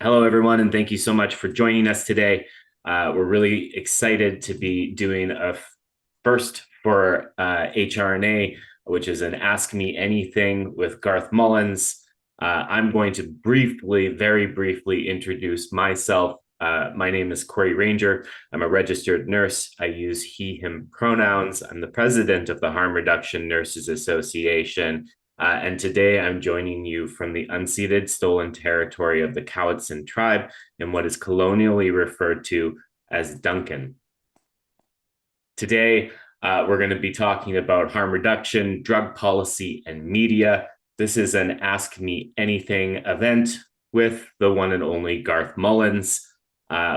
Hello, everyone, and thank you so much for joining us today. We're really excited to be doing a first for HRNA, which is an Ask Me Anything with Garth Mullins. I'm going to very briefly introduce myself. My name is Corey Ranger. I'm a registered nurse. I use he, him pronouns. I'm the president of the Harm Reduction Nurses Association. And today I'm joining you from the unceded stolen territory of the Cowichan tribe in what is colonially referred to as Duncan. Today, we're going to be talking about harm reduction, drug policy, and media. This is an Ask Me Anything event with the one and only Garth Mullins.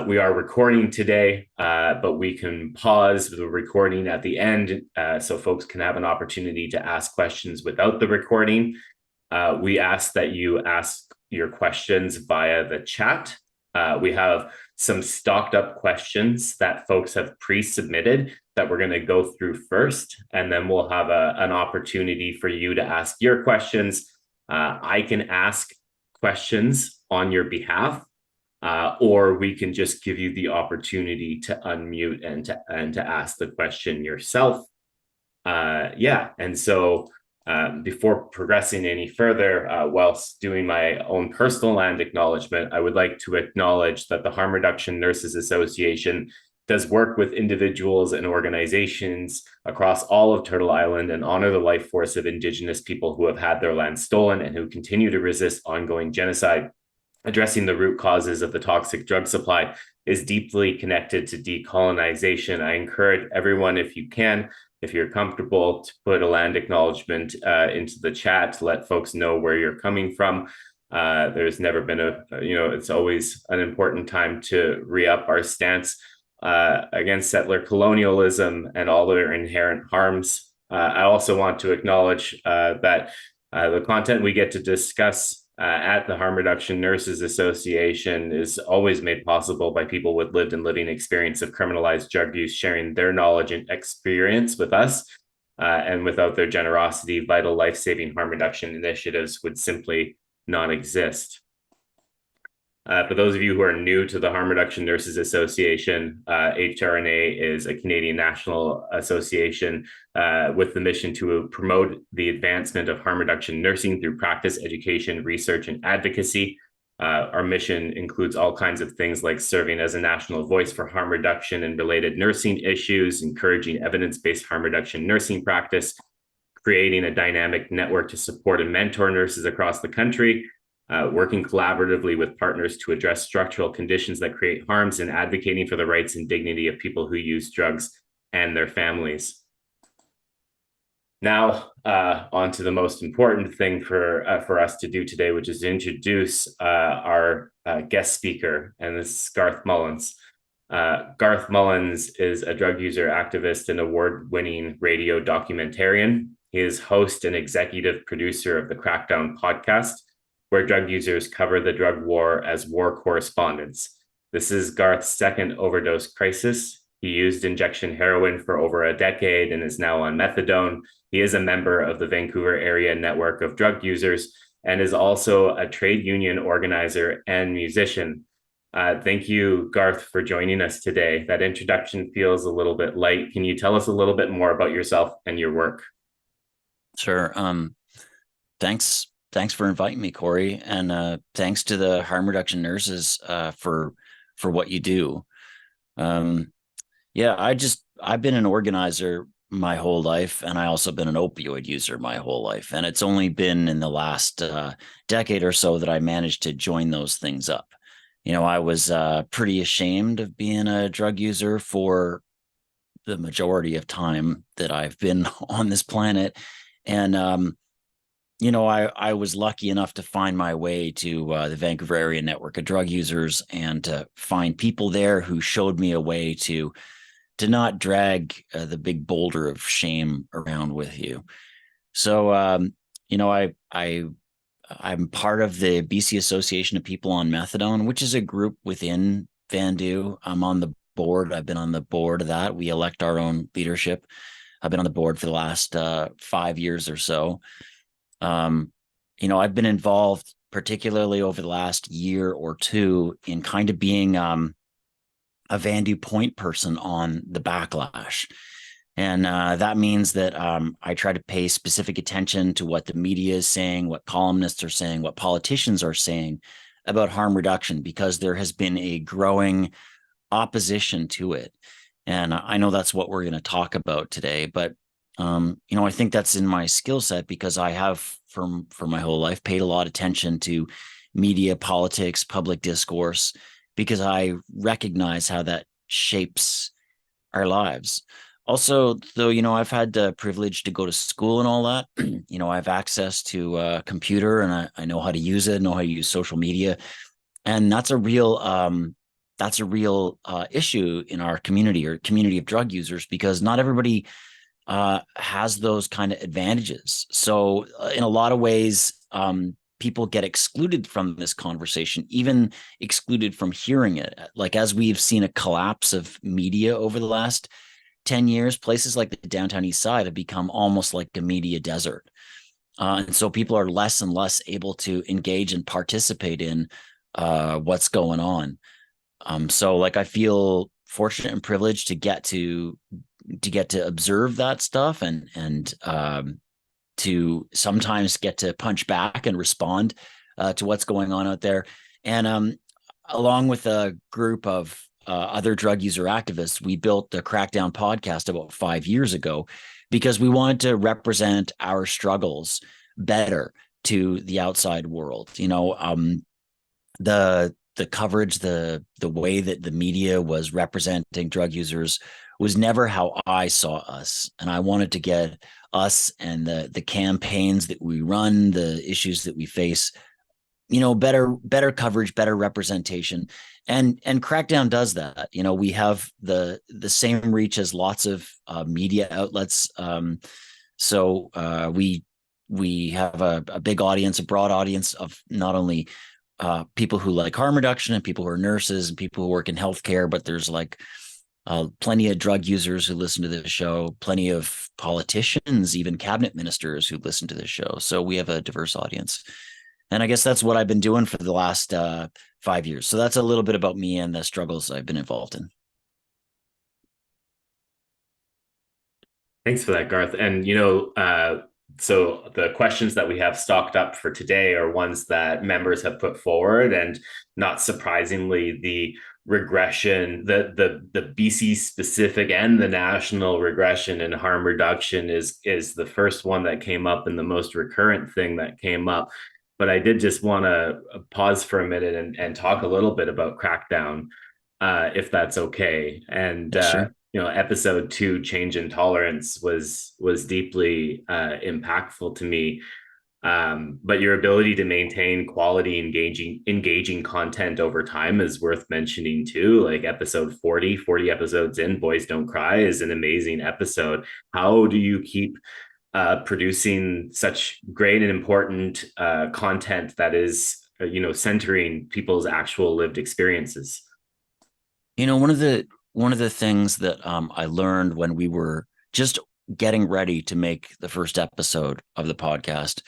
We are recording today, but we can pause the recording at the end so folks can have an opportunity to ask questions without the recording. We ask that you ask your questions via the chat. We have some stocked up questions that folks have pre-submitted that we're going to go through first, and then we'll have an opportunity for you to ask your questions. I can ask questions on your behalf, or we can just give you the opportunity to unmute and to ask the question yourself. And so before progressing any further, whilst doing my own personal land acknowledgement, I would like to acknowledge that the Harm Reduction Nurses Association does work with individuals and organizations across all of Turtle Island and honor the life force of Indigenous people who have had their land stolen and who continue to resist ongoing genocide. Addressing the root causes of the toxic drug supply is deeply connected to decolonization. I encourage everyone, if you can, if you're comfortable, to put a land acknowledgement into the chat to let folks know where you're coming from. There's never been it's always an important time to re-up our stance against settler colonialism and all their inherent harms. I also want to acknowledge that the content we get to discuss at the Harm Reduction Nurses Association is always made possible by people with lived and living experience of criminalized drug use, sharing their knowledge and experience with us. And without their generosity, vital life-saving harm reduction initiatives would simply not exist. For those of you who are new to the Harm Reduction Nurses Association, HRNA is a Canadian national association with the mission to promote the advancement of harm reduction nursing through practice, education, research, and advocacy. Our mission includes all kinds of things like serving as a national voice for harm reduction and related nursing issues, encouraging evidence-based harm reduction nursing practice, creating a dynamic network to support and mentor nurses across the country, working collaboratively with partners to address structural conditions that create harms, and advocating for the rights and dignity of people who use drugs and their families. Now, on to the most important thing for us to do today, which is to introduce our guest speaker, and this is Garth Mullins. Garth Mullins is a drug user activist and award-winning radio documentarian. He is host and executive producer of the Crackdown podcast, where drug users cover the drug war as war correspondents. This is Garth's second overdose crisis. He used injection heroin for over a decade and is now on methadone. He is a member of the Vancouver area network of drug users and is also a trade union organizer and musician. Thank you, Garth, for joining us today. That introduction feels a little bit light. Can you tell us a little bit more about yourself and your work? Sure. Thanks for inviting me, Corey, and thanks to the harm reduction nurses for what you do. I've been an organizer my whole life, and I also been an opioid user my whole life, and it's only been in the last decade or so that I managed to join those things up. I was pretty ashamed of being a drug user for the majority of time that I've been on this planet, and I was lucky enough to find my way to the Vancouver area network of drug users and to find people there who showed me a way to not drag the big boulder of shame around with you. So, I'm part of the BC Association of People on Methadone, which is a group within Vandu. I'm on the board. I've been on the board of that. We elect our own leadership. I've been on the board for the last 5 years or so. I've been involved particularly over the last year or two, in kind of being a Vandu point person on the backlash. And that means that I try to pay specific attention to what the media is saying, what columnists are saying, what politicians are saying about harm reduction, because there has been a growing opposition to it. And I know that's what we're going to talk about today. But, I think that's in my skill set because I have, for my whole life, paid a lot of attention to media, politics, public discourse, because I recognize how that shapes our lives. Also, though, I've had the privilege to go to school and all that. I have access to a computer, and I know how to use it, know how to use social media, and that's a real issue in our community, or community of drug users, because not everybody has those kind of advantages. So, in a lot of ways, people get excluded from this conversation, even excluded from hearing it. Like, as we've seen a collapse of media over the last 10 years, places like the downtown east side have become almost like a media desert. And so people are less and less able to engage and participate in what's going on. So, like, I feel fortunate and privileged to get to observe that stuff, and to sometimes get to punch back and respond to what's going on out there. And along with a group of other drug user activists, we built the Crackdown podcast about 5 years ago because we wanted to represent our struggles better to the outside world. The coverage, the way that the media was representing drug users was never how I saw us. And I wanted to get us and the campaigns that we run, the issues that we face, better coverage, better representation. And Crackdown does that. We have the same reach as lots of media outlets. So we have a big audience, a broad audience of not only people who like harm reduction and people who are nurses and people who work in healthcare, but there's plenty of drug users who listen to this show, plenty of politicians, even cabinet ministers who listen to this show. So we have a diverse audience. And I guess that's what I've been doing for the last 5 years. So that's a little bit about me and the struggles I've been involved in. Thanks for that, Garth. And, so the questions that we have stocked up for today are ones that members have put forward. And not surprisingly, the regression, the BC specific and the national regression in harm reduction is the first one that came up and the most recurrent thing that came up. But I did just want to pause for a minute and talk a little bit about Crackdown, if that's okay. And Sure. Episode 2, change in tolerance, was deeply impactful to me. But your ability to maintain quality, engaging content over time is worth mentioning too. Like episode 40 episodes in, Boys Don't Cry, is an amazing episode. How do you keep producing such great and important content that is, centering people's actual lived experiences? One of the things that I learned when we were just getting ready to make the first episode of the podcast,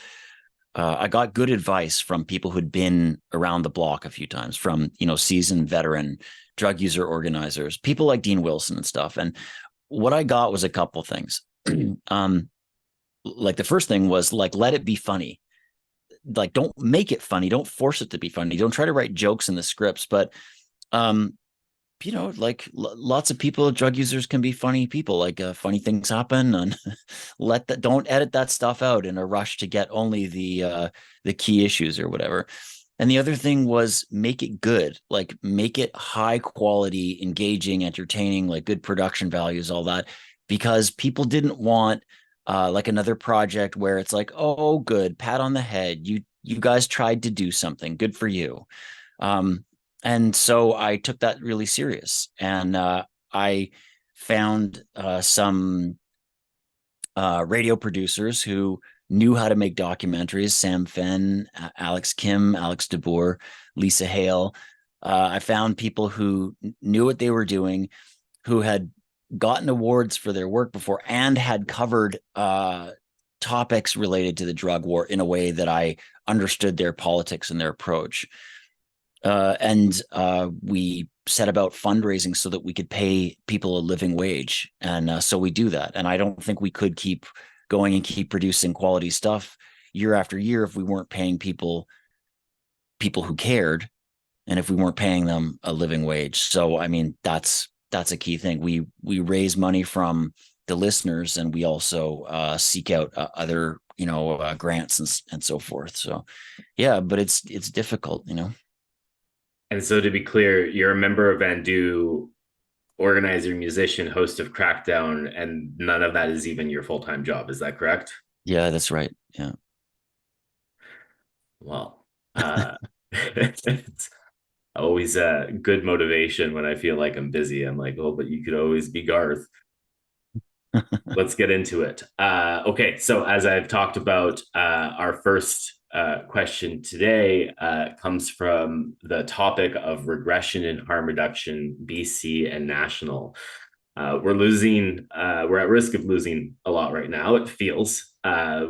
I got good advice from people who'd been around the block a few times, from seasoned veteran drug user organizers, people like Dean Wilson and stuff. And what I got was a couple things. Like, the first thing was, like, let it be funny. Like, don't make it funny. Don't force it to be funny. Don't try to write jokes in the scripts. But lots of people, drug users, can be funny people. Like, funny things happen, and don't edit that stuff out in a rush to get only the key issues or whatever. And the other thing was, make it good. Like, make it high quality, engaging, entertaining, like good production values, all that, because people didn't want like another project where it's like, oh, good, pat on the head, you guys tried to do something, good for you. And so I took that really serious, and I found some radio producers who knew how to make documentaries: Sam Fenn, Alex Kim, Alex DeBoer, Lisa Hale. I found people who knew what they were doing, who had gotten awards for their work before and had covered topics related to the drug war in a way that I understood their politics and their approach. And we set about fundraising so that we could pay people a living wage. And so we do that. And I don't think we could keep going and keep producing quality stuff year after year if we weren't paying people who cared, and if we weren't paying them a living wage. So I mean, that's a key thing. We raise money from the listeners, and we also seek out other grants and so forth. So yeah, but it's difficult. And so to be clear, you're a member of Vandu, organizer, musician, host of Crackdown, and none of that is even your full-time job. Is that correct? Yeah, that's right. Yeah. Well, it's always a good motivation when I feel like I'm busy. I'm like, oh, but you could always be Garth. Let's get into it. Okay, so as I've talked about, our first question today comes from the topic of regression in harm reduction, BC and national. We're at risk of losing a lot right now, it feels.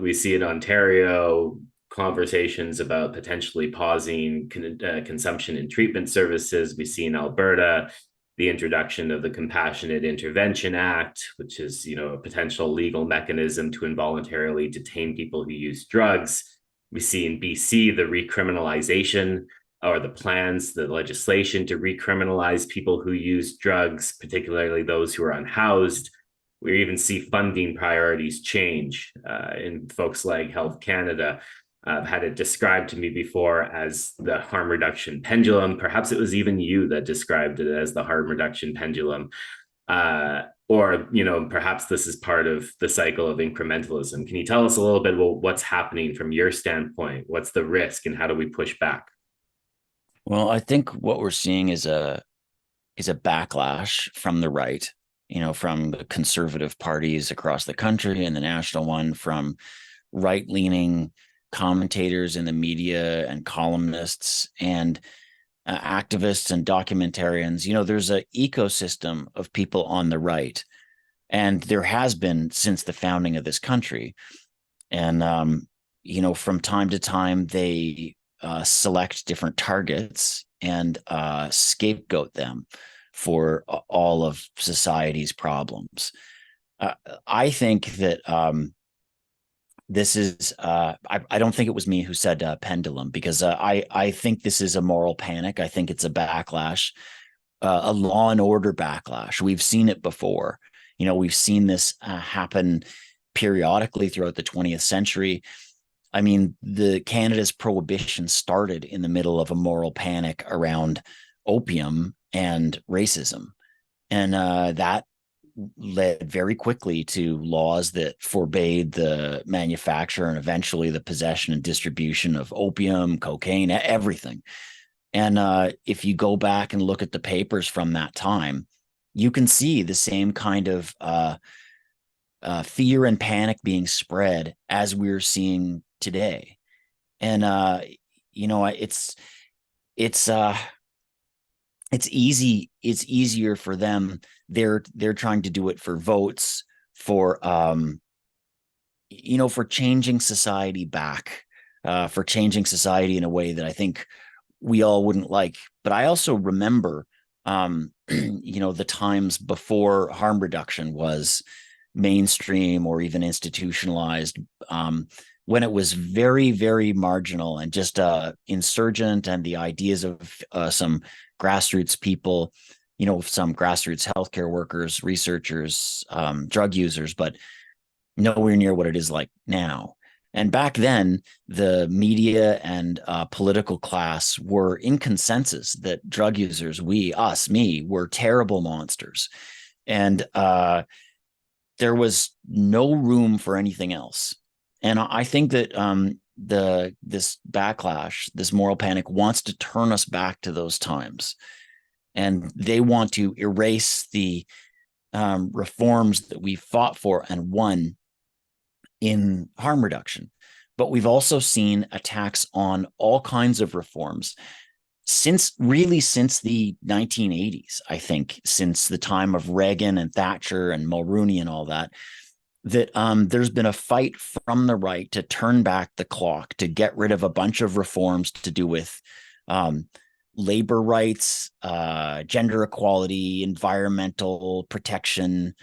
We see in Ontario conversations about potentially pausing consumption and treatment services. We see in Alberta the introduction of the Compassionate Intervention Act, which is, a potential legal mechanism to involuntarily detain people who use drugs. We see in BC the recriminalization or the plans, the legislation to recriminalize people who use drugs, particularly those who are unhoused. We even see funding priorities change in folks like Health Canada. I've had it described to me before as the harm reduction pendulum. Perhaps it was even you that described it as the harm reduction pendulum. Or, perhaps this is part of the cycle of incrementalism. Can you tell us a little bit about what's happening from your standpoint? What's the risk and how do we push back? Well, I think what we're seeing is a backlash from the right, from the conservative parties across the country and the national one, from right-leaning commentators in the media and columnists and activists and documentarians. There's an ecosystem of people on the right, and there has been since the founding of this country. And from time to time, they select different targets and scapegoat them for all of society's problems. I think that this is I don't think it was me who said pendulum, because I think this is a moral panic. I think it's a backlash, a law and order backlash. We've seen it before. We've seen this happen periodically throughout the 20th century. I mean, Canada's prohibition started in the middle of a moral panic around opium and racism. And that led very quickly to laws that forbade the manufacture and eventually the possession and distribution of opium, cocaine, everything. And if you go back and look at the papers from that time, you can see the same kind of fear and panic being spread as we're seeing today. And it's easier for them. They're trying to do it for votes, for for changing society back, for changing society in a way that I think we all wouldn't like. But I also remember the times before harm reduction was mainstream or even institutionalized, when it was very, very marginal and just insurgent, and the ideas of some grassroots people, some grassroots healthcare workers, researchers, drug users, but nowhere near what it is like now. And back then, the media and political class were in consensus that drug users, me, were terrible monsters. And there was no room for anything else. And I think that this backlash, this moral panic, wants to turn us back to those times. And they want to erase the reforms that we fought for and won in harm reduction. But we've also seen attacks on all kinds of reforms since the 1980s, I think, since the time of Reagan and Thatcher and Mulroney and all that. that there's been a fight from the right to turn back the clock, to get rid of a bunch of reforms to do with um, labor rights, gender equality, environmental protection,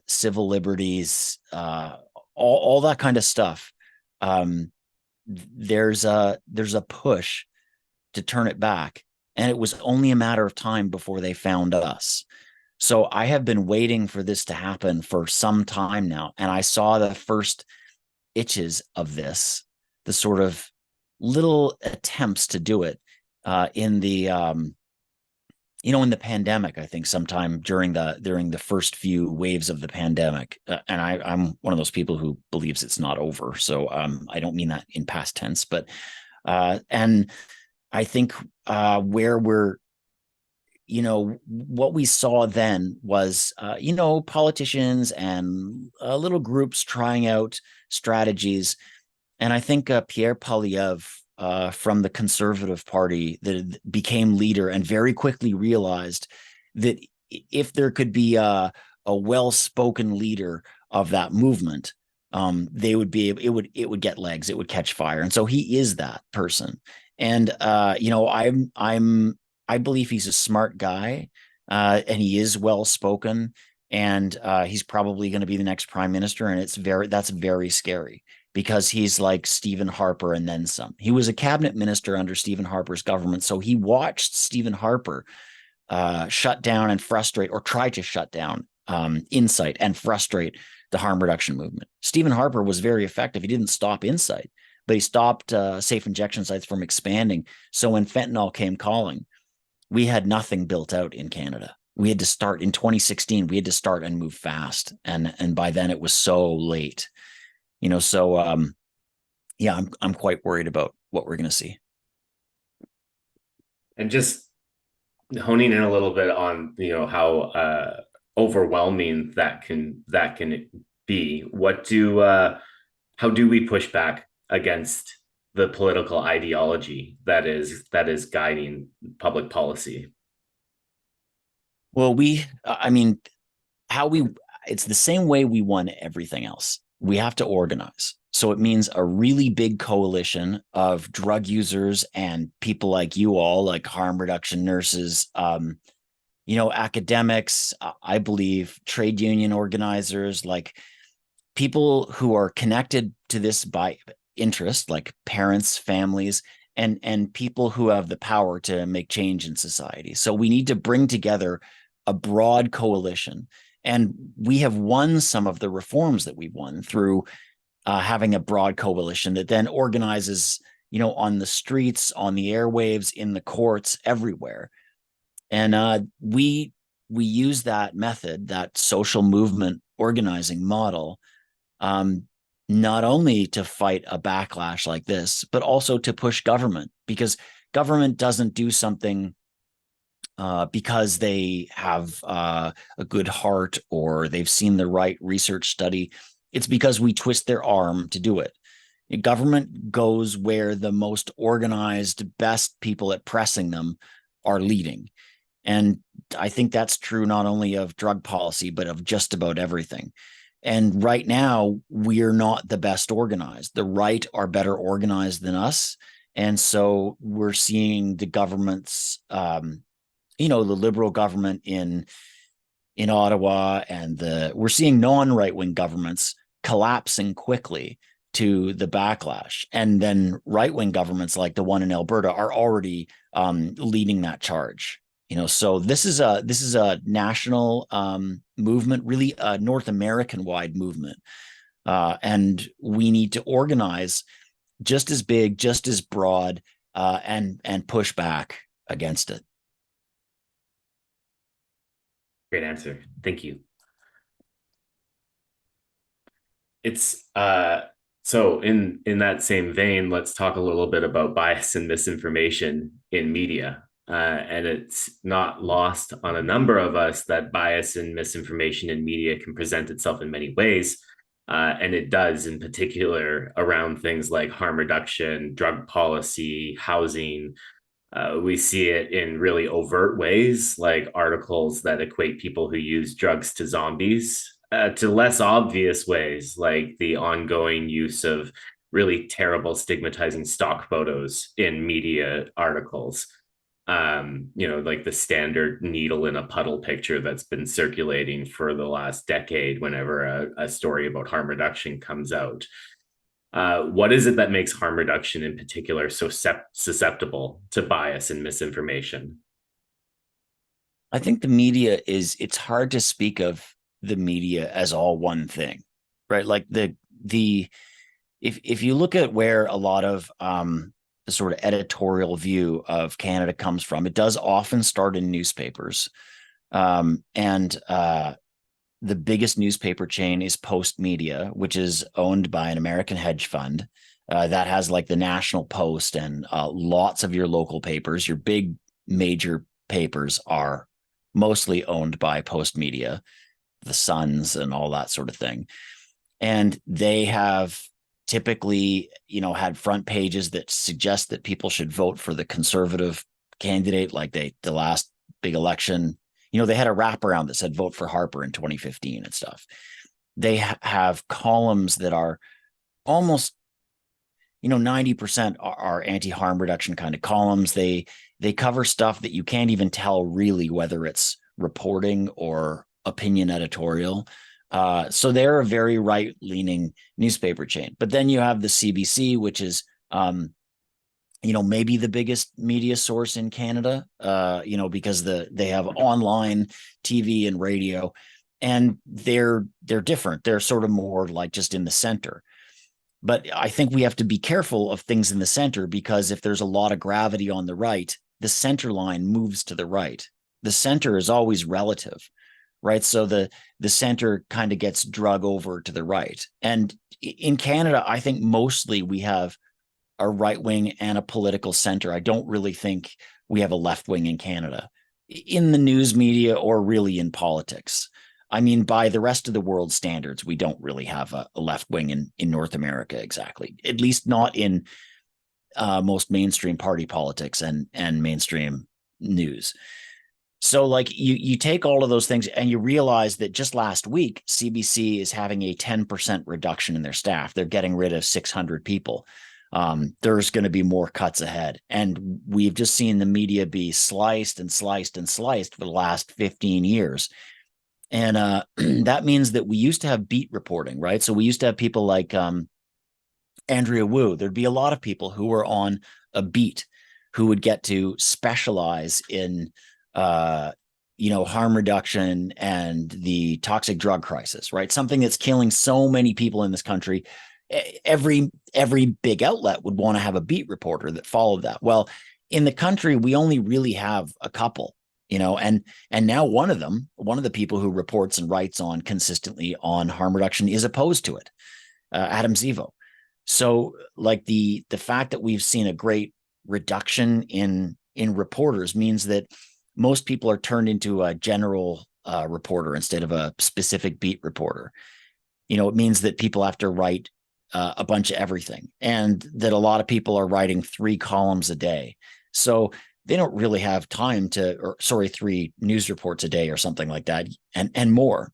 civil liberties, all that kind of stuff. Um, there's a push to turn it back, and it was only a matter of time before they found us. So I have been waiting for this to happen for some time now, and I saw the first itches of this, the sort of little attempts to do it in the in the pandemic. I think sometime during the first few waves of the pandemic, and I'm one of those people who believes it's not over. So I don't mean that in past tense, but and I think where we're what we saw then was, politicians and little groups trying out strategies. And I think Pierre Poilievre from the Conservative Party that became leader and very quickly realized that if there could be a well-spoken leader of that movement, they would be it would get legs, it would catch fire. And so he is that person. And I believe he's a smart guy, and he is well spoken, and he's probably going to be the next prime minister. And that's very scary because he's like Stephen Harper and then some. He was a cabinet minister under Stephen Harper's government, so he watched Stephen Harper shut down and frustrate, or try to shut down Insight and frustrate the harm reduction movement. Stephen Harper was very effective. He didn't stop Insight, but he stopped safe injection sites from expanding. So when fentanyl came calling, we had nothing built out in Canada. We had to start in 2016. We had to start and move fast, and by then it was so late. So yeah, I'm quite worried about what we're going to see. And just honing in a little bit on how overwhelming that can be. How do we push back against the political ideology that is guiding public policy? Well, how we it's the same way we won everything else. We have to organize. So it means a really big coalition of drug users and people like you all, like harm reduction nurses, academics, I believe trade union organizers, like people who are connected to this by interest, like parents, families, and people who have the power to make change in society. So we need to bring together a broad coalition. And we have won some of the reforms that we've won through having a broad coalition that then organizes, on the streets, on the airwaves, in the courts, everywhere. And we use that method, that social movement organizing model, um, not only to fight a backlash like this, but also to push government, because government doesn't do something because they have a good heart or they've seen the right research study. It's because we twist their arm to do it. Government goes where the most organized, best people at pressing them are leading. And I think that's true not only of drug policy, but of just about everything. And right now, we're not the best organized. The right are better organized than us. And so we're seeing the governments, the liberal government in Ottawa, and we're seeing non-right wing governments collapsing quickly to the backlash, and then right wing governments like the one in Alberta are already leading that charge. So this is a national movement, really a North American wide movement, and we need to organize just as big, just as broad, and push back against it. Great answer. Thank you. It's so in that same vein, let's talk a little bit about bias and misinformation in media. And it's not lost on a number of us that bias and misinformation in media can present itself in many ways. And it does, in particular, around things like harm reduction, drug policy, housing. We see it in really overt ways, like articles that equate people who use drugs to zombies, to less obvious ways, like the ongoing use of really terrible stigmatizing stock photos in media articles. Like the standard needle in a puddle picture that's been circulating for the last decade whenever a story about harm reduction comes out. What is it that makes harm reduction in particular so susceptible to bias and misinformation? I think the media it's hard to speak of the media as all one thing, right? Like the if you look at where a lot of the sort of editorial view of Canada comes from, it does often start in newspapers. And the biggest newspaper chain is Post Media, which is owned by an American hedge fund that has like the National Post and lots of your local papers. Your big major papers are mostly owned by Post Media, the Suns and all that sort of thing. And they have typically, had front pages that suggest that people should vote for the conservative candidate, like the last big election. They had a wraparound that said vote for Harper in 2015 and stuff. They have columns that are almost 90% are anti-harm reduction kind of columns. They cover stuff that you can't even tell really whether it's reporting or opinion editorial. So they're a very right-leaning newspaper chain. But then you have the CBC, which is maybe the biggest media source in Canada, because they have online TV and radio, and they're different. They're sort of more like just in the center. But I think we have to be careful of things in the center, because if there's a lot of gravity on the right, the center line moves to the right. The center is always relative, right? So the center kind of gets drug over to the right. And in Canada, I think mostly we have a right wing and a political center. I don't really think we have a left wing in Canada, in the news media or really in politics. I mean, by the rest of the world standards, we don't really have a left wing in North America exactly, at least not in most mainstream party politics and mainstream news. So like you take all of those things and you realize that just last week, CBC is having a 10% reduction in their staff. They're getting rid of 600 people. There's going to be more cuts ahead. And we've just seen the media be sliced and sliced and sliced for the last 15 years. And that means that we used to have beat reporting, right? So we used to have people like Andrea Wu. There'd be a lot of people who were on a beat who would get to specialize in harm reduction and the toxic drug crisis, right? Something that's killing so many people in this country. Every big outlet would want to have a beat reporter that followed that. Well, in the country, we only really have a couple, and now one of the people who reports and writes on consistently on harm reduction is opposed to it, Adam Zivo. So like the fact that we've seen a great reduction in reporters means that most people are turned into a general reporter instead of a specific beat reporter. It means that people have to write a bunch of everything, and that a lot of people are writing 3 columns a day. So they don't really have time 3 news reports a day or something like that, and more.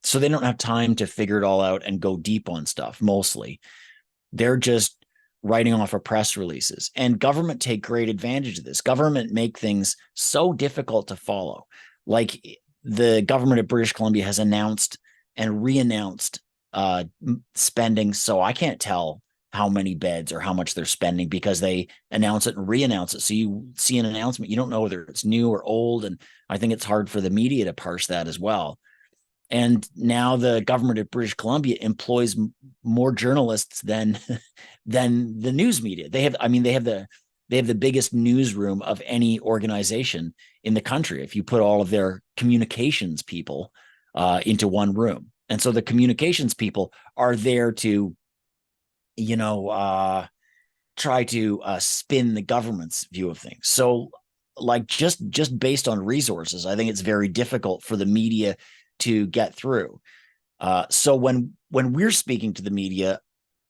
So they don't have time to figure it all out and go deep on stuff. Mostly they're just writing off of press releases, and government take great advantage of this. Government make things so difficult to follow. Like the government of British Columbia has announced and re-announced spending. So I can't tell how many beds or how much they're spending, because they announce it and re-announce it. So you see an announcement, you don't know whether it's new or old. And I think it's hard for the media to parse that as well. And now the government of British Columbia employs more journalists than the news media. They have the biggest newsroom of any organization in the country, if you put all of their communications people into one room. And so the communications people are there to, try to spin the government's view of things. So like just based on resources, I think it's very difficult for the media to get through. So when we're speaking to the media,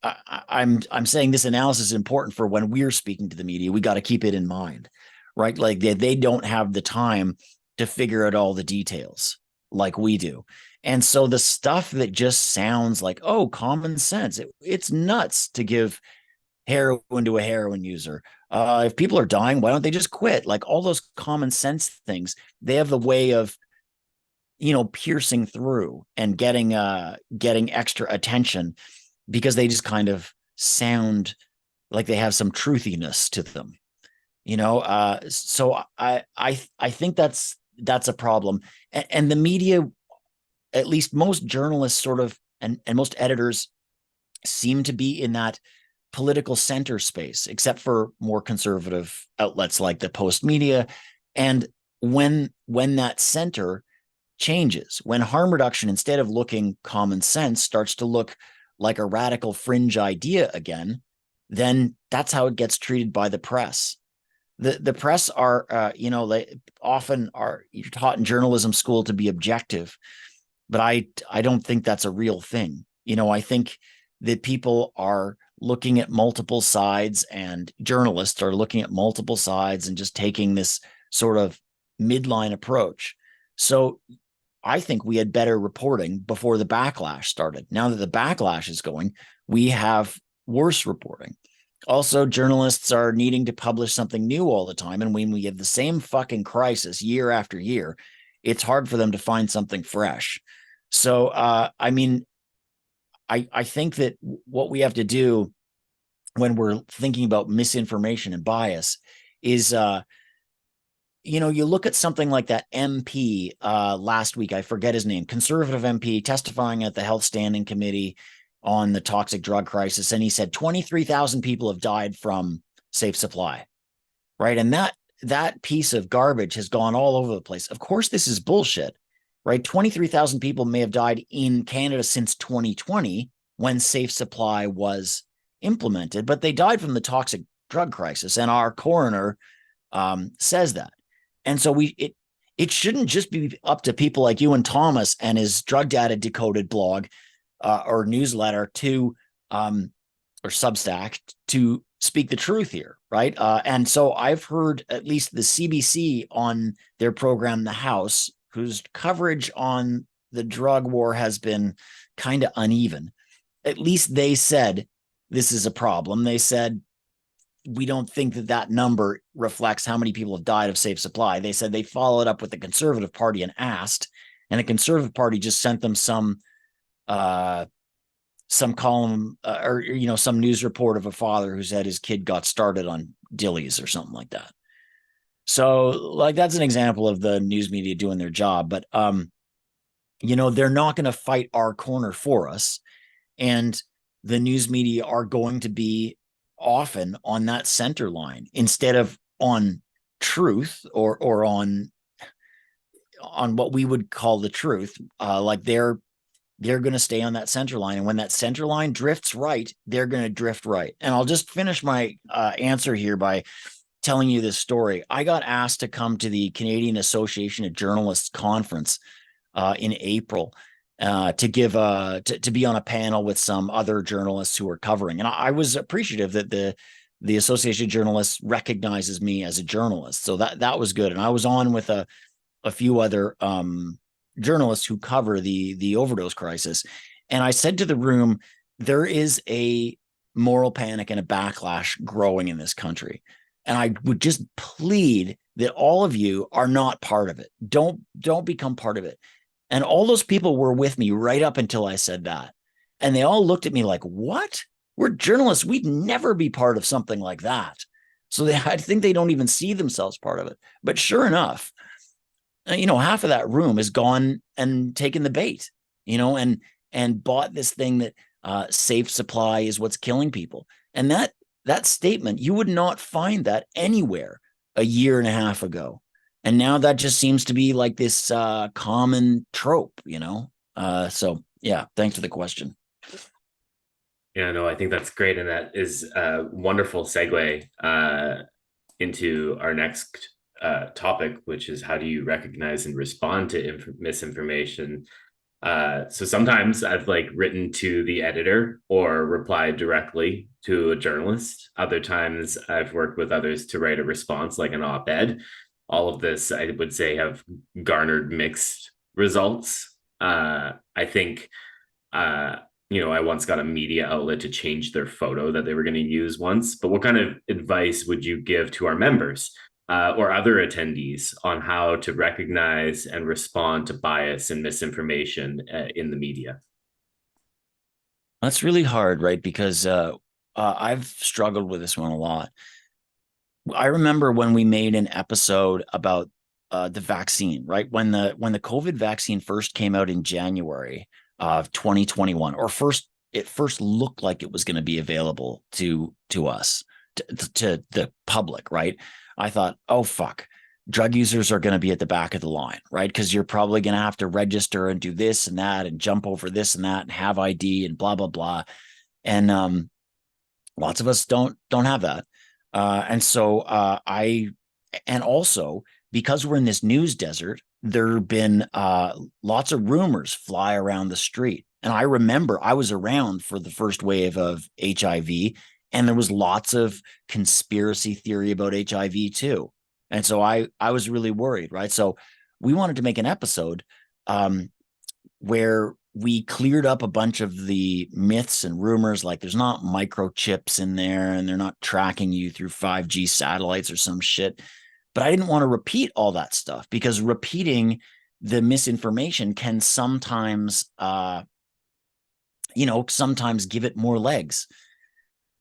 I'm saying this analysis is important for when we're speaking to the media. We got to keep it in mind, right? Like they don't have the time to figure out all the details. like we do. And so the stuff that just sounds like, oh, common sense, it's nuts to give heroin to a heroin user. If people are dying, why don't they just quit? Like all those common sense things, they have the way of, piercing through and getting extra attention because they just kind of sound like they have some truthiness to them. So I think that's a problem. And the media, at least most journalists sort of and most editors seem to be in that political center space, except for more conservative outlets like the Post Media. And when that center changes, when harm reduction, instead of looking common sense, starts to look like a radical fringe idea again, then that's how it gets treated by the press. The press are, they often are, you're taught in journalism school to be objective, but I don't think that's a real thing. I think that people are looking at multiple sides, and journalists are looking at multiple sides and just taking this sort of midline approach. So I think we had better reporting before the backlash started. Now that the backlash is going, we have worse reporting. Also, journalists are needing to publish something new all the time. And when we have the same fucking crisis year after year, it's hard for them to find something fresh. So, I think that what we have to do when we're thinking about misinformation and bias is, you look at something like that MP last week, I forget his name, conservative MP testifying at the Health Standing Committee on the toxic drug crisis. And he said 23,000 people have died from safe supply, right? And that piece of garbage has gone all over the place. Of course, this is bullshit, right? 23,000 people may have died in Canada since 2020 when safe supply was implemented, but they died from the toxic drug crisis. And our coroner says that. And so it shouldn't just be up to people like you and Thomas and his Drug Data Decoded blog or newsletter to or Substack to speak the truth here, right? And so I've heard at least the CBC on their program, The House, whose coverage on the drug war has been kind of uneven. At least they said this is a problem. They said we don't think that number reflects how many people have died of safe supply. They said they followed up with the Conservative Party and asked, and the Conservative Party just sent them some column or some news report of a father who said his kid got started on dillies or something like that. So like that's an example of the news media doing their job, but they're not going to fight our corner for us, and the news media are going to be often on that center line instead of on truth or on what we would call the truth. Like they're going to stay on that center line, and when that center line drifts right, they're going to drift right. And I'll just finish my answer here by telling you this story. I got asked to come to the Canadian Association of Journalists conference in April to give to be on a panel with some other journalists who are covering. And I was appreciative that the Association of Journalists recognizes me as a journalist. So that was good. And I was on with a few other journalists who cover the overdose crisis. And I said to the room, there is a moral panic and a backlash growing in this country. And I would just plead that all of you are not part of it. Don't become part of it. And all those people were with me right up until I said that. And they all looked at me like, what? We're journalists. We'd never be part of something like that. So I think they don't even see themselves part of it. But sure enough, half of that room has gone and taken the bait, and bought this thing that safe supply is what's killing people. And that statement, you would not find that anywhere a year and a half ago. And now that just seems to be like this common trope, So yeah, thanks for the question. Yeah, no, I think that's great. And that is a wonderful segue into our next topic, which is how do you recognize and respond to misinformation? So sometimes I've written to the editor or replied directly to a journalist. Other times I've worked with others to write a response like an op-ed. All of this, I would say, have garnered mixed results. I think, I once got a media outlet to change their photo that they were going to use once. But what kind of advice would you give to our members or other attendees on how to recognize and respond to bias and misinformation in the media? That's really hard, right? Because I've struggled with this one a lot. I remember when we made an episode about the vaccine, right? When the COVID vaccine first came out in January of 2021, or it first looked like it was going to be available to us, to the public, right? I thought, oh fuck, drug users are going to be at the back of the line, right? Because you're probably going to have to register and do this and that and jump over this and that and have ID and blah blah blah. And lots of us don't have that. And so and also because we're in this news desert, there have been lots of rumors fly around the street. And I remember I was around for the first wave of HIV, and there was lots of conspiracy theory about HIV too. And so I was really worried, right? So we wanted to make an episode where we cleared up a bunch of the myths and rumors, like there's not microchips in there and they're not tracking you through 5G satellites or some shit. But I didn't want to repeat all that stuff, because repeating the misinformation can sometimes, sometimes give it more legs.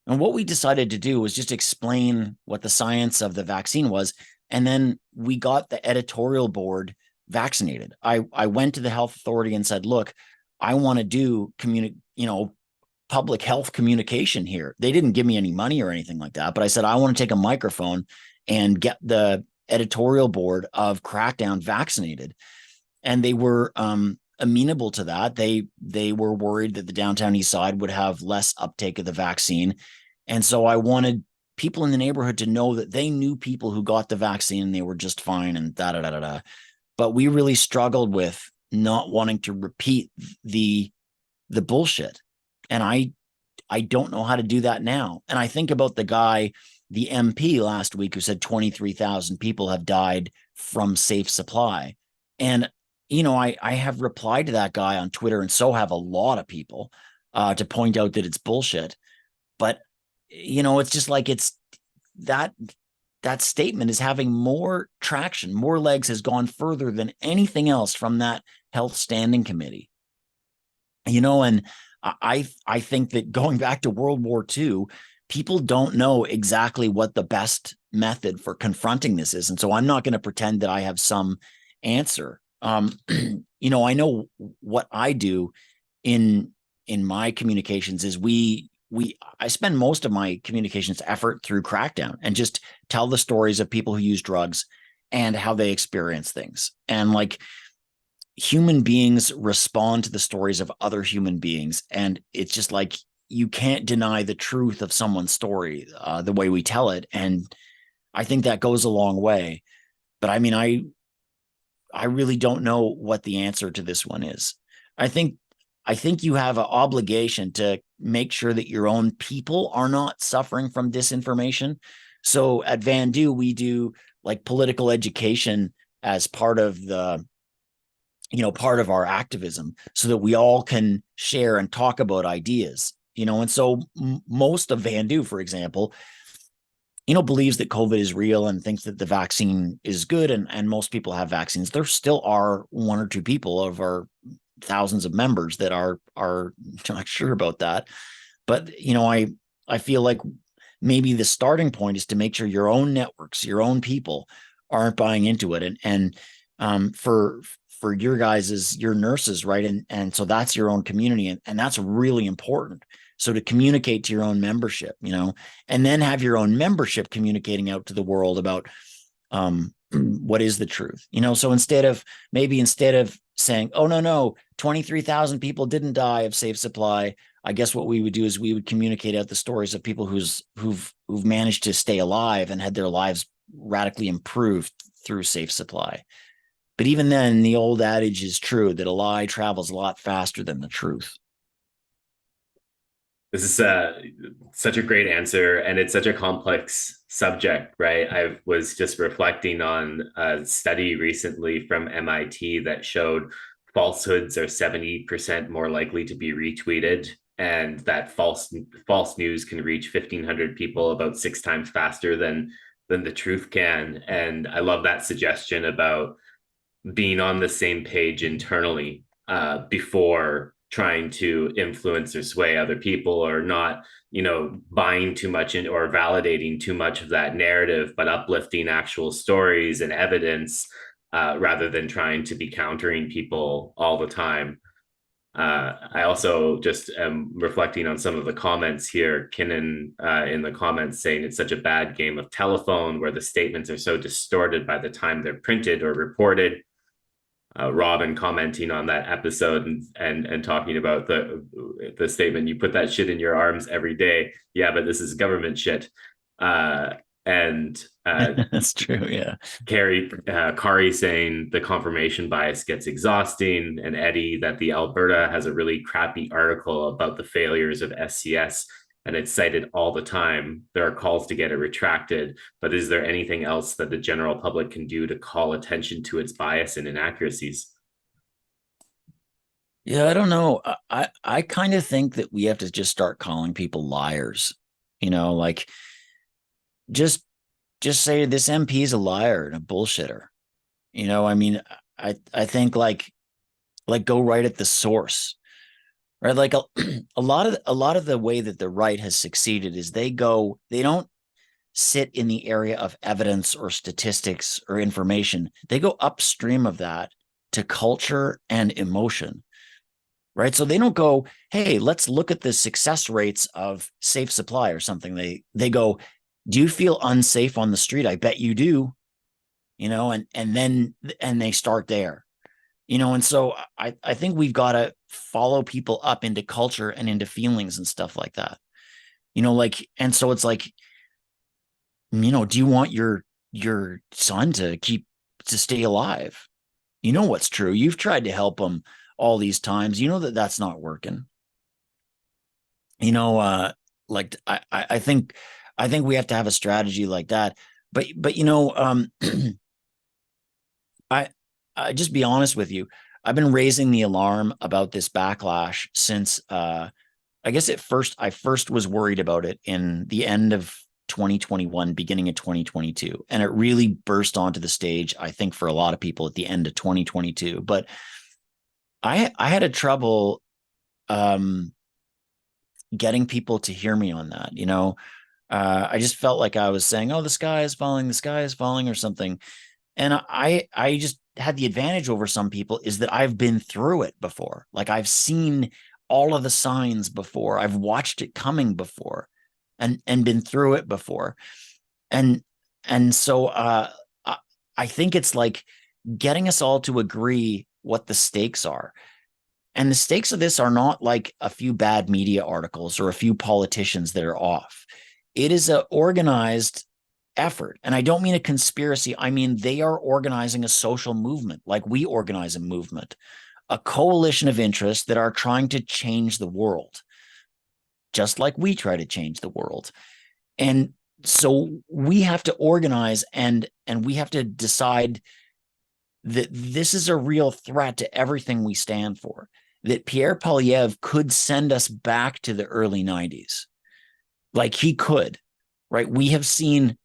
And what we decided to do was just explain what the science of the vaccine was. And then we got the editorial board vaccinated. I went to the health authority and said, look, I want to do public health communication here. They didn't give me any money or anything like that, but I said, I want to take a microphone and get the editorial board of Crackdown vaccinated. And they were amenable to that. They were worried that the downtown east side would have less uptake of the vaccine. And so I wanted people in the neighborhood to know that they knew people who got the vaccine and they were just fine and da da da da da. But we really struggled with not wanting to repeat the bullshit. And I don't know how to do that now. And I think about the guy, the MP last week, who said 23,000 people have died from safe supply. And, I have replied to that guy on Twitter, and so have a lot of people, to point out that it's bullshit. But, it's just like that statement is having more traction, more legs, has gone further than anything else from that health standing committee. And I think that going back to World War II, people don't know exactly what the best method for confronting this is. And so I'm not going to pretend that I have some answer. I know what I do in my communications is I spend most of my communications effort through Crackdown and just tell the stories of people who use drugs and how they experience things. And like, human beings respond to the stories of other human beings. And it's just like, you can't deny the truth of someone's story, the way we tell it. And I think that goes a long way. But I mean, I really don't know what the answer to this one is. I think you have an obligation to make sure that your own people are not suffering from disinformation. So at Vandu, we do like political education as part of part of our activism, so that we all can share and talk about ideas, and so most of Vandu, for example, believes that COVID is real and thinks that the vaccine is good. And most people have vaccines. There still are one or two people of our thousands of members that are not sure about that. But, I feel like maybe the starting point is to make sure your own networks, your own people aren't buying into it. And for your guys, your nurses, right? And so that's your own community. And that's really important. So to communicate to your own membership, and then have your own membership communicating out to the world about what is the truth, so instead of saying, oh, no, 23,000 people didn't die of safe supply, I guess what we would do is we would communicate out the stories of people who've managed to stay alive and had their lives radically improved through safe supply. But even then, the old adage is true that a lie travels a lot faster than the truth. This is such a great answer, and it's such a complex subject, right? I was just reflecting on a study recently from MIT that showed falsehoods are 70% more likely to be retweeted, and that false news can reach 1,500 people about 6 times faster than the truth can. And I love that suggestion about being on the same page internally before trying to influence or sway other people, or not, buying too much in or validating too much of that narrative, but uplifting actual stories and evidence rather than trying to be countering people all the time. I also just am reflecting on some of the comments here. Kinnan in the comments saying it's such a bad game of telephone where the statements are so distorted by the time they're printed or reported. Robin commenting on that episode and talking about the statement, you put that shit in your arms every day. Yeah, but this is government shit. And That's true. Yeah. Kari saying the confirmation bias gets exhausting, and Eddie that the Alberta has a really crappy article about the failures of SCS and it's cited all the time. There are calls to get it retracted, but is there anything else that the general public can do to call attention to its bias and inaccuracies? Yeah, I don't know. I kind of think that we have to just start calling people liars. Like just say this MP is a liar and a bullshitter. I mean, I think like go right at the source, right? Like a lot of the way that the right has succeeded is they don't sit in the area of evidence or statistics or information. They go upstream of that to culture and emotion, right? So they don't go, hey, let's look at the success rates of safe supply or something. They go, do you feel unsafe on the street? I bet you do, and they start there, and so I think we've got to follow people up into culture and into feelings and stuff like that, like, and so it's like, do you want your son to stay alive? What's true. You've tried to help him all these times. That's not working. Like I think we have to have a strategy like that. But I just be honest with you. I've been raising the alarm about this backlash since I guess I first was worried about it in the end of 2021, beginning of 2022. And it really burst onto the stage, I think, for a lot of people at the end of 2022. But I had a trouble getting people to hear me on that. I just felt like I was saying, oh, the sky is falling or something. And I just had the advantage over some people is that I've been through it before. Like I've seen all of the signs before. I've watched it coming before and been through it before. And so I think it's like getting us all to agree what the stakes are. And the stakes of this are not like a few bad media articles or a few politicians that are off. It is an organized effort. And I don't mean a conspiracy. I mean, they are organizing a social movement like we organize a movement, a coalition of interests that are trying to change the world, just like we try to change the world. And so we have to organize and we have to decide that this is a real threat to everything we stand for, that Pierre Poilievre could send us back to the early 90s. Like he could, right? We have seen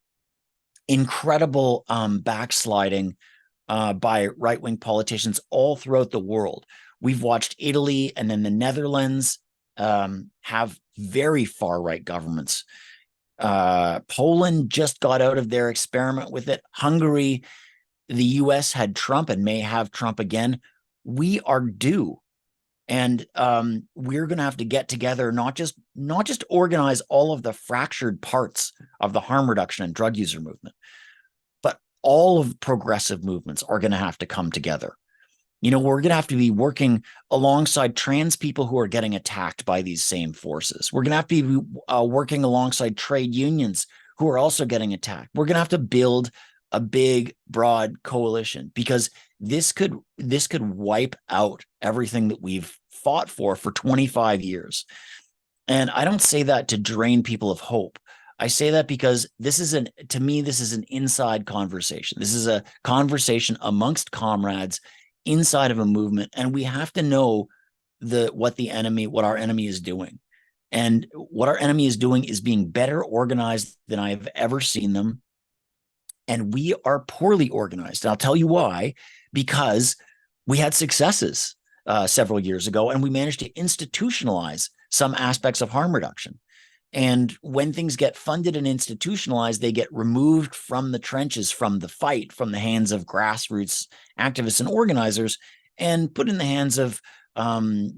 incredible backsliding by right-wing politicians all throughout the world. We've watched Italy and then the Netherlands have very far-right governments. Poland just got out of their experiment with it. Hungary, the US had Trump and may have Trump again. We are due. And we're going to have to get together, not just organize all of the fractured parts of the harm reduction and drug user movement, but all of progressive movements are going to have to come together. We're going to have to be working alongside trans people who are getting attacked by these same forces. We're going to have to be working alongside trade unions who are also getting attacked. We're going to have to build a big, broad coalition because this could wipe out everything that we've fought for 25 years. And I don't say that to drain people of hope. I say that because to me, this is an inside conversation. This is a conversation amongst comrades inside of a movement, and we have to know what our enemy is doing. And what our enemy is doing is being better organized than I have ever seen them. And we are poorly organized. And I'll tell you why, because we had successes several years ago, and we managed to institutionalize some aspects of harm reduction. And when things get funded and institutionalized, they get removed from the trenches, from the fight, from the hands of grassroots activists and organizers, and put in the hands of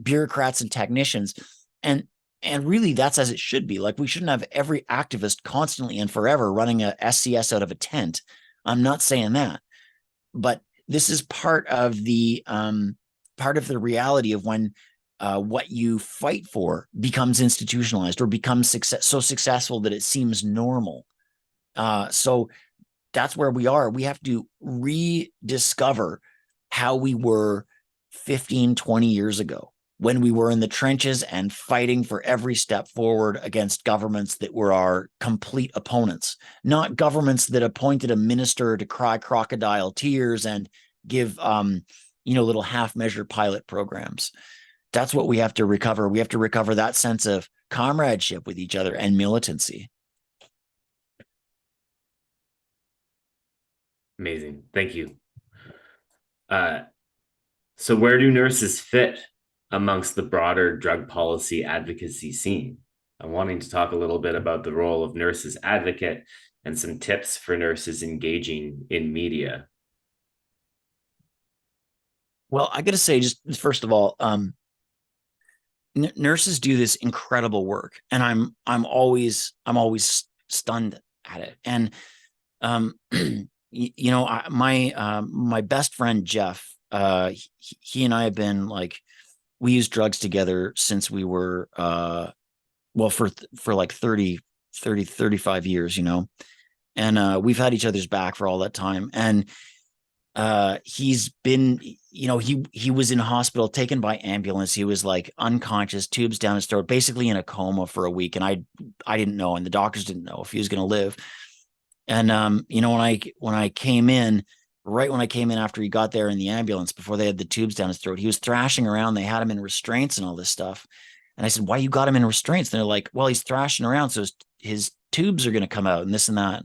bureaucrats and technicians. And really, that's as it should be. Like, we shouldn't have every activist constantly and forever running a SCS out of a tent. I'm not saying that, but this is part of the reality of when what you fight for becomes institutionalized or becomes so successful that it seems normal. So that's where we are. We have to rediscover how we were 15, 20 years ago, when we were in the trenches and fighting for every step forward against governments that were our complete opponents, not governments that appointed a minister to cry crocodile tears and give, little half-measure pilot programs. That's what we have to recover. We have to recover that sense of comradeship with each other and militancy. Amazing. Thank you. So where do nurses fit amongst the broader drug policy advocacy scene? I'm wanting to talk a little bit about the role of nurses advocate and some tips for nurses engaging in media. Well, I got to say, just first of all, nurses do this incredible work, and I'm always stunned at it. And my best friend Jeff, he and I have been like, we used drugs together since we were for like 35 years, and we've had each other's back for all that time. And he's been, he was in hospital, taken by ambulance. He was like unconscious, tubes down his throat, basically in a coma for a week. And I didn't know, and the doctors didn't know if he was going to live. And when I came in, right when I came in after he got there in the ambulance, before they had the tubes down his throat, he was thrashing around. They had him in restraints and all this stuff. And I said, "Why you got him in restraints?" And they're like, "Well, he's thrashing around, so his tubes are going to come out and this and that."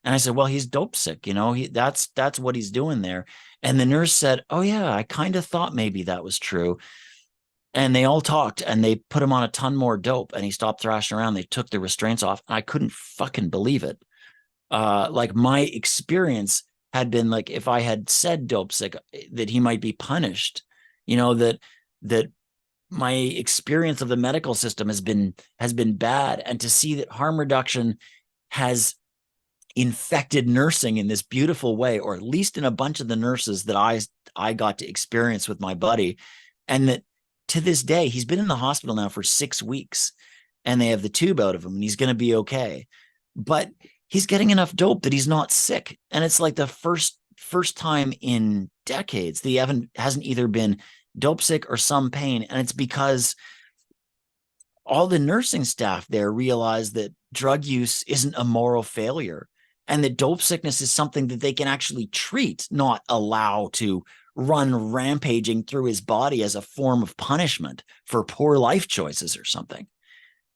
And I said, "Well, he's dope sick, that's what he's doing there." And the nurse said, "Oh yeah, I kind of thought maybe that was true." And they all talked, and they put him on a ton more dope, and he stopped thrashing around. They took the restraints off, and I couldn't fucking believe it. Like, my experience had been like, if I had said dope sick, that he might be punished, that my experience of the medical system has been bad. And to see that harm reduction has infected nursing in this beautiful way, or at least in a bunch of the nurses that I got to experience with my buddy, and that to this day, he's been in the hospital now for 6 weeks, and they have the tube out of him, and he's going to be okay. But he's getting enough dope that he's not sick. And it's like the first time in decades that he hasn't either been dope sick or some pain. And it's because all the nursing staff there realize that drug use isn't a moral failure, and that dope sickness is something that they can actually treat, not allow to run rampaging through his body as a form of punishment for poor life choices or something.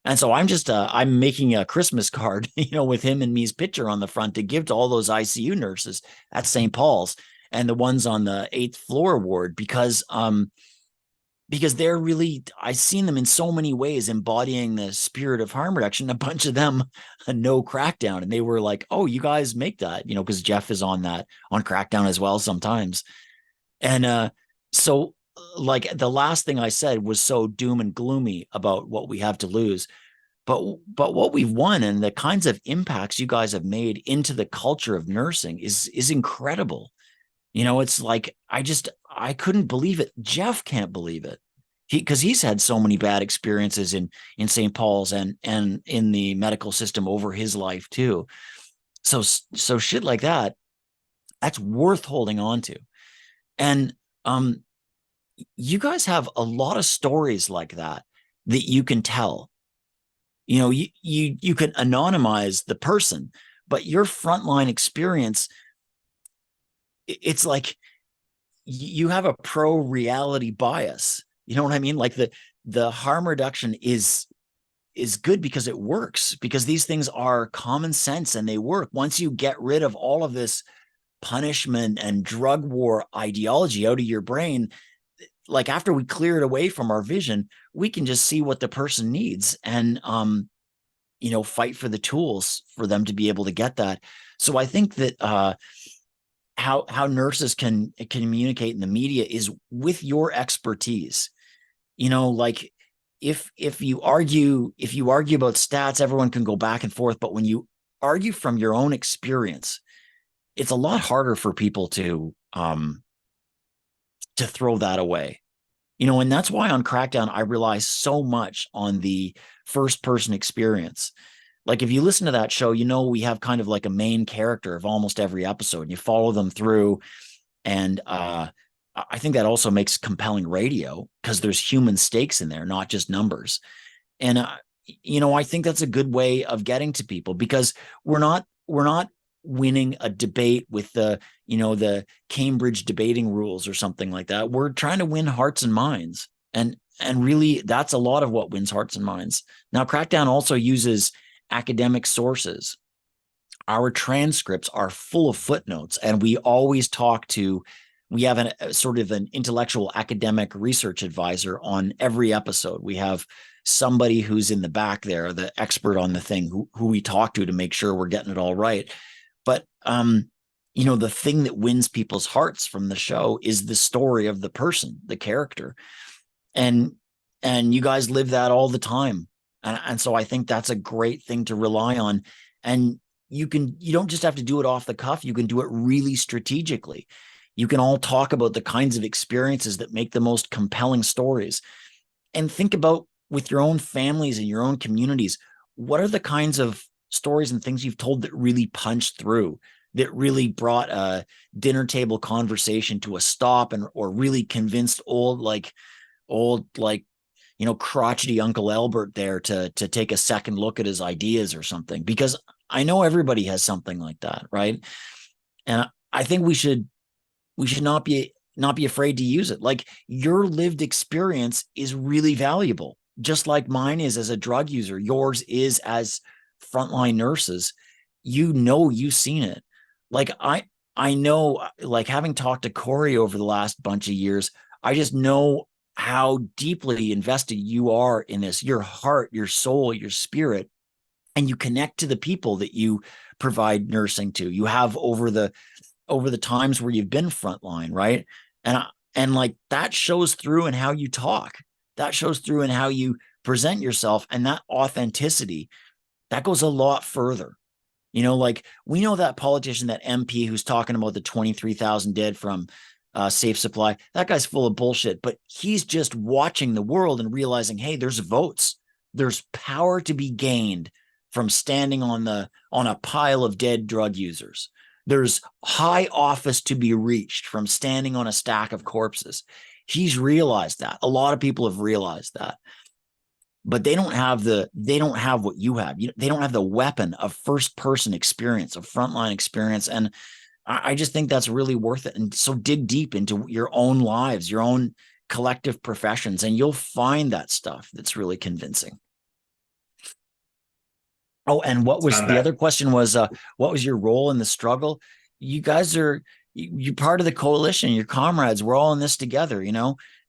And so I'm making a Christmas card, with him and me's picture on the front to give to all those ICU nurses at St. Paul's and the ones on the 8th floor ward, because they're really, I've seen them in so many ways embodying the spirit of harm reduction. A bunch of them know Crackdown, and they were like, "Oh, you guys make that," because Jeff is on Crackdown as well sometimes. And so, like, the last thing I said was so doom and gloomy about what we have to lose, but what we've won and the kinds of impacts you guys have made into the culture of nursing is incredible. It's like, I couldn't believe it. Jeff can't believe it, because he's had so many bad experiences in St. Paul's and in the medical system over his life too. So shit like that's worth holding on to. And you guys have a lot of stories like that you can tell. You can anonymize the person, but your frontline experience, it's like you have a pro reality bias. You know what I mean? Like the harm reduction is good because it works, because these things are common sense and they work. Once you get rid of all of this punishment and drug war ideology out of your brain, like after we clear it away from our vision, we can just see what the person needs and fight for the tools for them to be able to get that. So I think that how nurses can communicate in the media is with your expertise. Like if you argue about stats, everyone can go back and forth, but when you argue from your own experience, it's a lot harder for people to throw that away. And that's why on Crackdown I rely so much on the first person experience. Like if you listen to that show, we have kind of like a main character of almost every episode, and you follow them through. And I think that also makes compelling radio because there's human stakes in there, not just numbers. And I think that's a good way of getting to people, because we're not winning a debate with the Cambridge debating rules or something like that. We're trying to win hearts and minds. And really that's a lot of what wins hearts and minds. Now, Crackdown also uses academic sources. Our transcripts are full of footnotes, and we have a sort of an intellectual academic research advisor on every episode. We have somebody who's in the back there, the expert on the thing, who we talk to make sure we're getting it all right. But the thing that wins people's hearts from the show is the story of the person, the character. And you guys live that all the time. And so I think that's a great thing to rely on. And you don't just have to do it off the cuff. You can do it really strategically. You can all talk about the kinds of experiences that make the most compelling stories, and think about, with your own families and your own communities, what are the kinds of stories and things you've told that really punched through, that really brought a dinner table conversation to a stop, or really convinced old crotchety Uncle Albert there to take a second look at his ideas or something. Because I know everybody has something like that, right? And I think we should not be afraid to use it. Like, your lived experience is really valuable, just like mine is as a drug user. Yours is as frontline nurses. You've seen it. Like I know, like, having talked to Corey over the last bunch of years, I just know how deeply invested you are in this, your heart, your soul, your spirit, and you connect to the people that you provide nursing to. You have over the times where you've been frontline, right? And like, that shows through in how you talk. That shows through in how you present yourself, and that authenticity, that goes a lot further. Like, we know that politician, that MP who's talking about the 23,000 dead from Safe Supply. That guy's full of bullshit, but he's just watching the world and realizing, hey, there's votes, there's power to be gained from standing on a pile of dead drug users. There's high office to be reached from standing on a stack of corpses. He's realized that. A lot of people have realized that, but they don't have what you have. They don't have the weapon of first person experience, of frontline experience. And I just think that's really worth it. And so dig deep into your own lives, your own collective professions, and you'll find that stuff that's really convincing. Oh, and what was Found the other that. question was, what was your role in the struggle? You guys are, you're part of the coalition, your comrades, we're all in this together,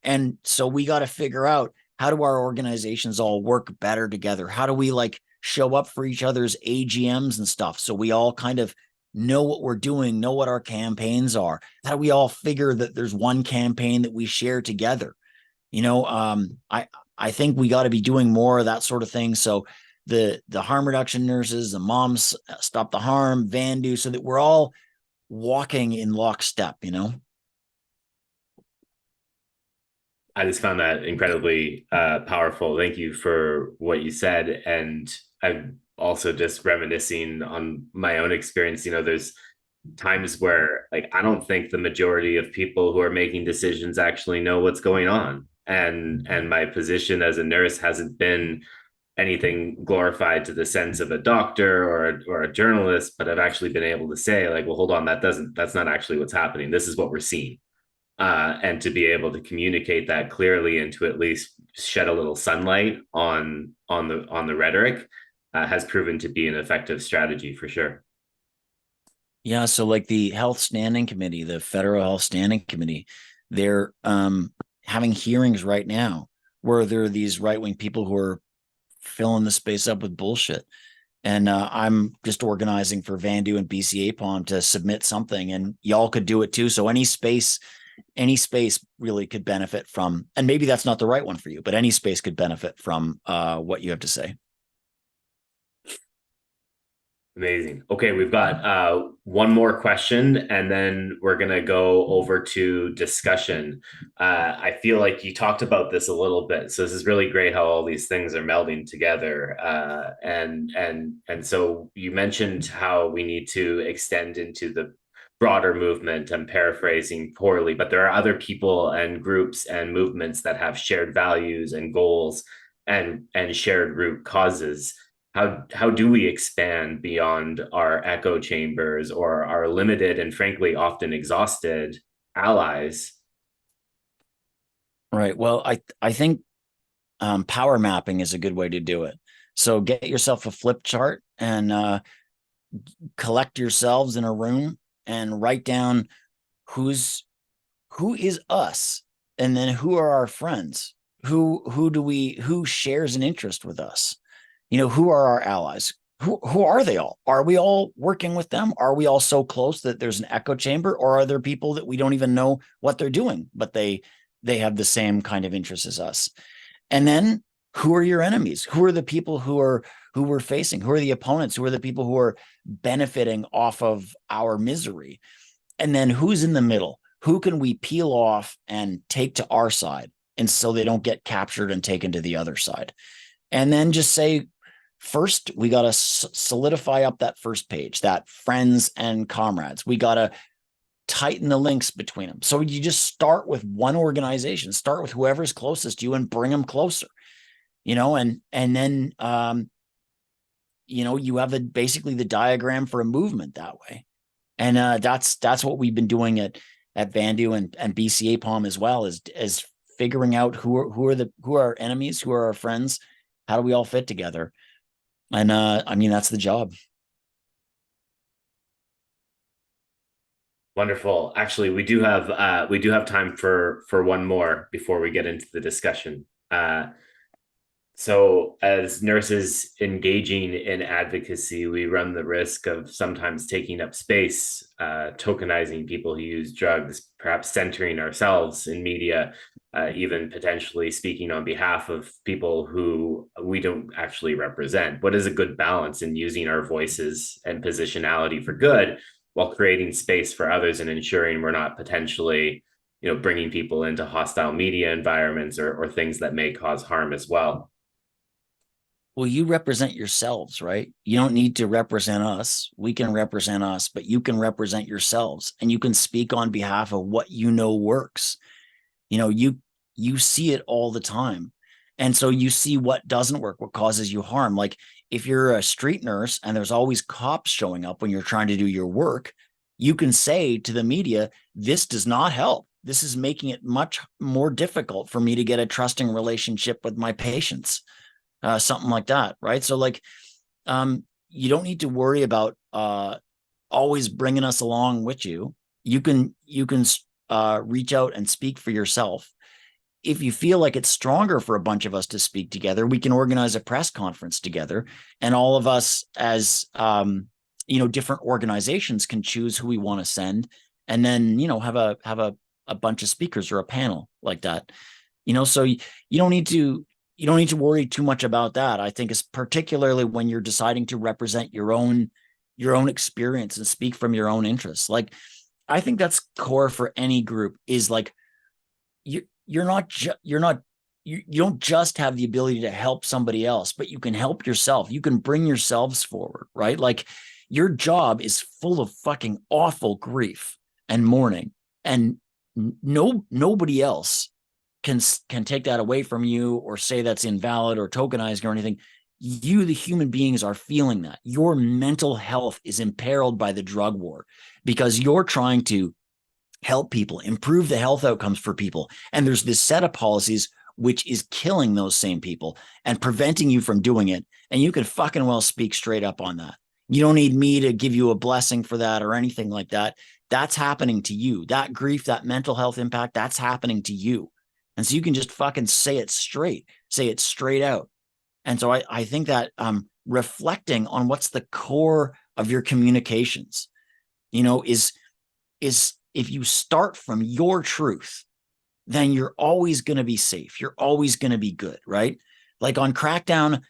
And so we got to figure out, how do our organizations all work better together? How do we like show up for each other's AGMs and stuff, so we all kind of know what we're doing, know what our campaigns are? How do we all figure that there's one campaign that we share together? I think we got to be doing more of that sort of thing. So the harm reduction nurses, the moms stop the harm, Vandu, so that we're all walking in lockstep. I just found that incredibly powerful. Thank you for what you said. And I'm also just reminiscing on my own experience. There's times where, like, I don't think the majority of people who are making decisions actually know what's going on. And my position as a nurse hasn't been anything glorified to the sense of a doctor or a journalist, but I've actually been able to say, like, well, hold on, that's not actually what's happening. This is what we're seeing. and to be able to communicate that clearly and to at least shed a little sunlight on the rhetoric has proven to be an effective strategy for sure. Yeah, so like the Health Standing Committee, the Federal Health Standing Committee, they're having hearings right now where there are these right-wing people who are filling the space up with bullshit. And I'm just organizing for Vandu and BCAPOM to submit something, and y'all could do it too. So any space really could benefit from, and maybe that's not the right one for you, but any space could benefit from what you have to say. Amazing. Okay, we've got one more question, and then we're going to go over to discussion. I feel like you talked about this a little bit, so this is really great how all these things are melding together. And so you mentioned how we need to extend into the broader movement. I'm paraphrasing poorly, but there are other people and groups and movements that have shared values and goals and shared root causes. How do we expand beyond our echo chambers or our limited and frankly often exhausted allies? Right. Well, I think power mapping is a good way to do it. So get yourself a flip chart and collect yourselves in a room and write down who is us, and then who are our friends, who shares an interest with us, who are our allies, who are they all, are we all working with them, are we all so close that there's an echo chamber, or are there people that we don't even know what they're doing but they have the same kind of interests as us? And then who are your enemies? Who are the people who we're facing? Who are the opponents? Who are the people who are benefiting off of our misery? And then who's in the middle? Who can we peel off and take to our side, and so they don't get captured and taken to the other side? And then just say, first, we got to solidify up that first page, that friends and comrades. We got to tighten the links between them. So you just start with one organization, start with whoever's closest to you and bring them closer, and then, you have basically the diagram for a movement that way. And that's what we've been doing at Vandu and BCAPOM as well, is figuring out who are our enemies, who are our friends, how do we all fit together? And that's the job. Wonderful. Actually, we do have time for one more before we get into the discussion. So, as nurses engaging in advocacy, we run the risk of sometimes taking up space, tokenizing people who use drugs, perhaps centering ourselves in media, even potentially speaking on behalf of people who we don't actually represent. What is a good balance in using our voices and positionality for good while creating space for others and ensuring we're not potentially, bringing people into hostile media environments or things that may cause harm as well? Well, you represent yourselves, right? You don't need to represent us. We can represent us, but you can represent yourselves, and you can speak on behalf of what works. You see it all the time. And so you see what doesn't work, what causes you harm. Like if you're a street nurse and there's always cops showing up when you're trying to do your work, you can say to the media, this does not help. This is making it much more difficult for me to get a trusting relationship with my patients. Something like that, right? So you don't need to worry about always bringing us along with you. You can reach out and speak for yourself. If you feel like it's stronger for a bunch of us to speak together, we can organize a press conference together, and all of us as different organizations can choose who we want to send, and then have a bunch of speakers or a panel like that. So you don't need to worry too much about that. I think it's particularly when you're deciding to represent your own experience and speak from your own interests. Like, I think that's core for any group, is like, you don't just have the ability to help somebody else, but you can help yourself. You can bring yourselves forward, right? Like, your job is full of fucking awful grief and mourning, and nobody else can take that away from you or say that's invalid or tokenized or anything. You, the human beings, are feeling that. Your mental health is imperiled by the drug war because you're trying to help people, improve the health outcomes for people. And there's this set of policies which is killing those same people and preventing you from doing it. And you can fucking well speak straight up on that. You don't need me to give you a blessing for that or anything like that. That's happening to you. That grief, that mental health impact, that's happening to you. And so you can just fucking say it straight out. And so I think that reflecting on what's the core of your communications, is if you start from your truth, then you're always going to be safe. You're always going to be good, right? Like on Crackdown,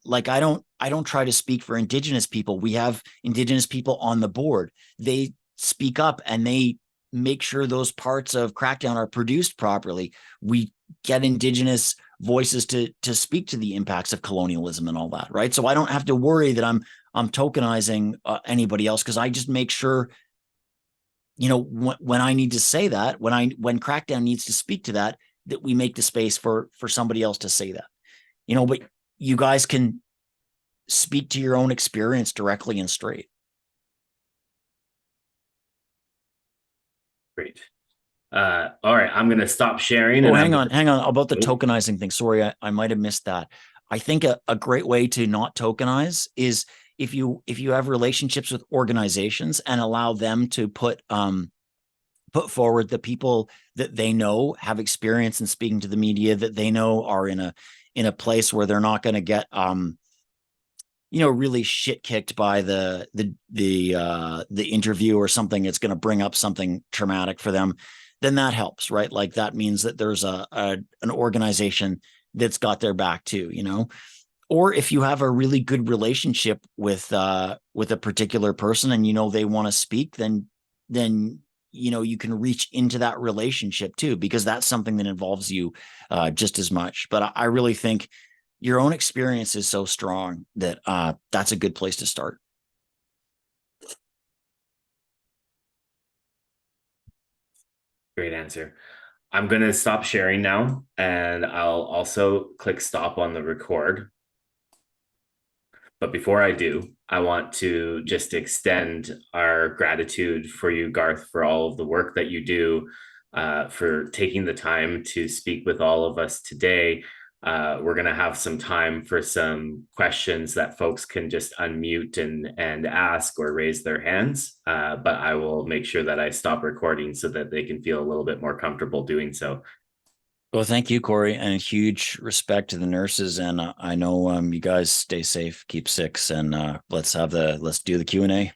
like I don't try to speak for Indigenous people. We have Indigenous people on the board. They speak up and they make sure those parts of Crackdown are produced properly. We get Indigenous voices to speak to the impacts of colonialism and all that, right? So I don't have to worry that I'm tokenizing anybody else, because I just make sure, when I need to say that, when Crackdown needs to speak to that we make the space for somebody else to say that, but you guys can speak to your own experience directly and straight. Great. All right, I'm going to stop sharing. Oh, hang on about the tokenizing thing. Sorry, I might have missed that. I think a great way to not tokenize is if you have relationships with organizations and allow them to put forward the people that they know have experience in speaking to the media, that they know are in a place where they're not going to get really shit kicked by the interview or something that's going to bring up something traumatic for them, then that helps, right? Like that means that there's an organization that's got their back too, or if you have a really good relationship with a particular person and they want to speak, then you can reach into that relationship too, because that's something that involves you just as much. But I really think your own experience is so strong that that's a good place to start. Great answer. I'm going to stop sharing now, and I'll also click stop on the record. But before I do, I want to just extend our gratitude for you, Garth, for all of the work that you do, for taking the time to speak with all of us today. We're going to have some time for some questions that folks can just unmute and ask or raise their hands. But I will make sure that I stop recording so that they can feel a little bit more comfortable doing so. Well, thank you, Corey, and huge respect to the nurses. And I know you guys stay safe, keep 6, and let's do the Q&A.